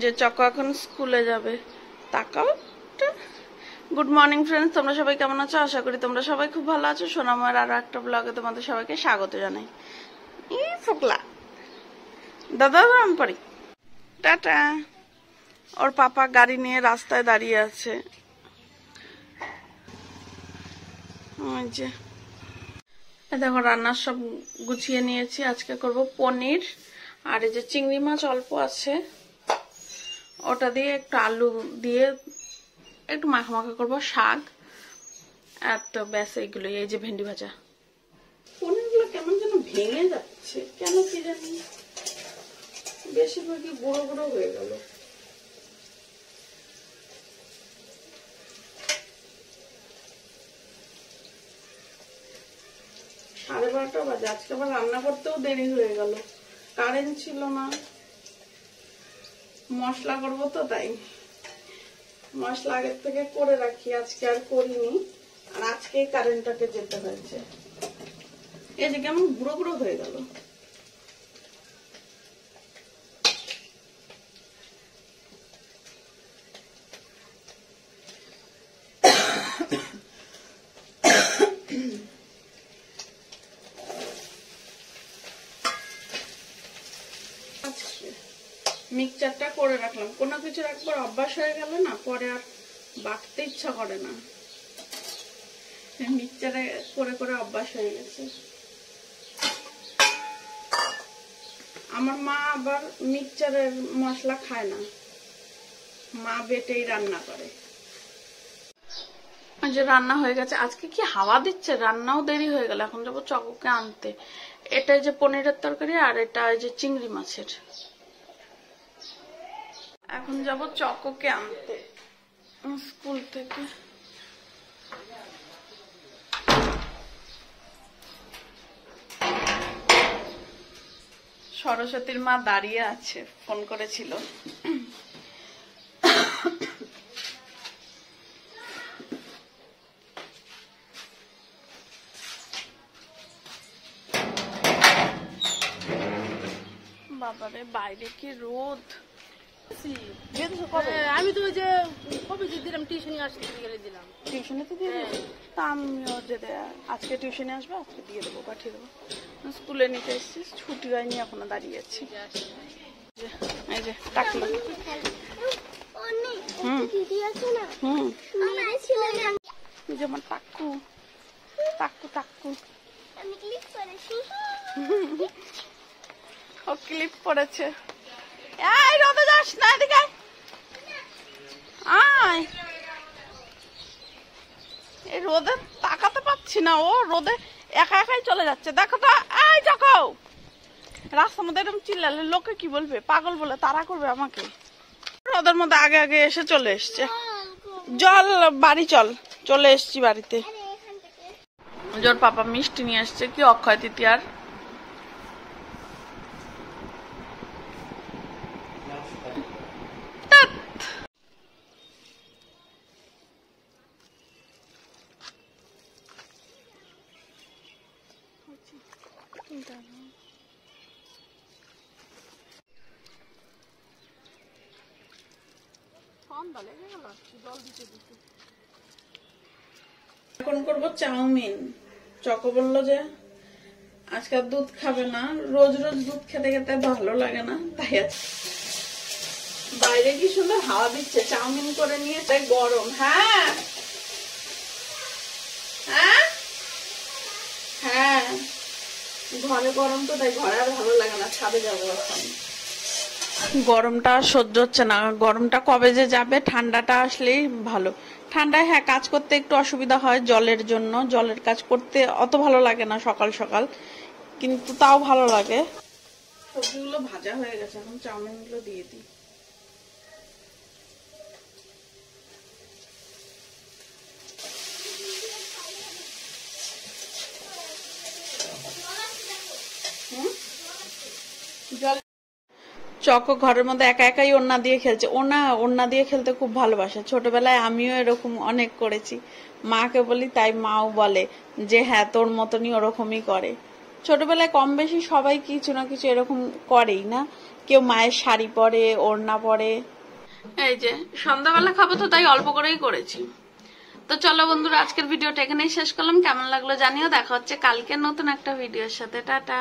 যে চকো এখন স্কুলে যাবে। তাকাও। গুড মর্নিং ফ্রেন্ডস, তোমরা সবাই কেমন আছো? আশা করি তোমরা সবাই খুব ভালো আছো। সোনাময়ের আরো একটা ব্লগে তোমাদের সবাইকে স্বাগত জানাই। ফোকলা দাদা আমি পারি। টাটা। ওর পাপা গাড়ি নিয়ে রাস্তায় দাঁড়িয়ে আছে। দেখো রান্নার সব গুছিয়ে নিয়েছি। আজকে করব পনির, আর এই যে চিংড়ি মাছ অল্প আছে, ওটা দিয়ে একটু আলু দিয়ে একটু মাখা মাখা করবো, শাক আর তো ব্যাস এইগুলোই। এই যে ভেন্ডি ভাজা। পনিরগুলো কেমন যেন ভেঙে যাচ্ছে, কেন কি জানি, বেশিরভাগই গুঁড়ো গুঁড়ো হয়ে গেল। সাড়ে 12টা বাজে। আজকে আবার রান্না করতেও দেরি হয়ে গেল, কারেন্ট ছিল না। মশলা করবো তো, তাই মশলা আগের থেকে করে রাখি, আজকে আর করিনি। আর আজকেই কারেন্টটাকে যেতে হয়েছে। এই যে কেমন গুঁড়ো গুঁড়ো হয়ে গেল। মিক্সচারটা করে রাখলাম, কোনো কিছু একবার অভ্যাস হয়ে গেল না, পরে আর বাটতে ইচ্ছা করে না। মিক্সচারে করে করে অভ্যাস হয়ে গেছে। আমার মা আবার মিক্সচারের মশলা খায় না, মা বেটেই রান্না করে। যে রান্না হয়ে গেছে। আজকে কি হাওয়া দিচ্ছে, রান্নাও দেরি হয়ে গেল। এখন যাবো চকোকে আনতে। এটা যে পনিরের তরকারি, আর এটা যে চিংড়ি মাছের। এখন যাব চকোকে আনতে স্কুল থেকে। সরস্বতীর মা দাঁড়িয়ে আছে, ফোন করেছিল। বাবারে বাইরে কি রোদ। আমি তো ওই যে কবে যে দিলাম টিউশনে আসতে গেলে দিলাম। টিউশনে তো দিয়ে দেবো। তা আমিও যে আজকে টিউশনে আসবে, আজকে দিয়ে দেবো, পাঠিয়ে দেবো। স্কুলে নিতে এসেছি, ছুটি হয়নি, এখনো দাঁড়িয়ে আছি। এই যে টাকলো। যেমন টাক্কু টাক্কু টাক্কু ও ক্লিপ পড়েছে। এই রোদে যাস না, এদিকে আয়। এই রোদে তাকাতে পাচ্ছি না, ও রোদে একা একাই চলে যাচ্ছে। দেখো তো, এই দেখো রাস্তার মধ্যে এরকম চিল্লালে লোকে কি বলবে, পাগল বলে তাড়া করবে আমাকে। রোদের মধ্যে আগে আগে এসে চলে এসছে। জল বাড়ি চলে এসছি বাড়িতে। জোর পাপা মিষ্টি নিয়ে আসছে, কি অক্ষয় তৃতীয়ার। এখন করবো চাউমিন। চকো বললো যে আজকে দুধ খাবে না, রোজ রোজ দুধ খেতে খেতে ভালো লাগে না, তাই আছে। বাইরে কি সুন্দর হাওয়া দিচ্ছে, চাউমিন করে নিয়ে তাই গরম। হ্যাঁ হ্যাঁ হ্যাঁ, ঘরে গরম তো, তাই ঘরে আর ভালো লাগে না, ছাদে যাবো এখন। গরমটা সহ্য হচ্ছে না, গরমটা কবে যে যাবে, ঠান্ডাটা আসলেই ভালো। ঠান্ডায় হ্যাঁ কাজ করতে একটু অসুবিধা হয় জলের জন্য, জলের কাজ করতে অত ভালো লাগে না সকাল সকাল, কিন্তু তাও ভালো লাগে। সবজিগুলো ভাজা হয়ে গেছে, এখন চাউমিন গুলো দিয়ে দিই। চকো ঘরের মধ্যে একা একাই ওড়না দিয়ে খেলছে। ওড়না দিয়ে খেলতে খুব ভালোবাসে। ছোটবেলায় আমিও এরকম অনেক করেছি, মাকে বলি, তাই মাও বলে যে হ্যাঁ তোর মতনই ওরকমই করে। ছোটবেলায় কম বেশি সবাই কিছু না কিছু এরকম করেই না, কেউ মায়ের শাড়ি পরে, ওড়না পরে। এই যে সন্ধ্যাবেলা খাবো তো তাই অল্প করেই করেছি। তো চলো বন্ধুরা, আজকের ভিডিওটা এখানেই শেষ করলাম। কেমন লাগলো জানিও। দেখা হচ্ছে কালকে নতুন একটা ভিডিওর সাথে। টাটা।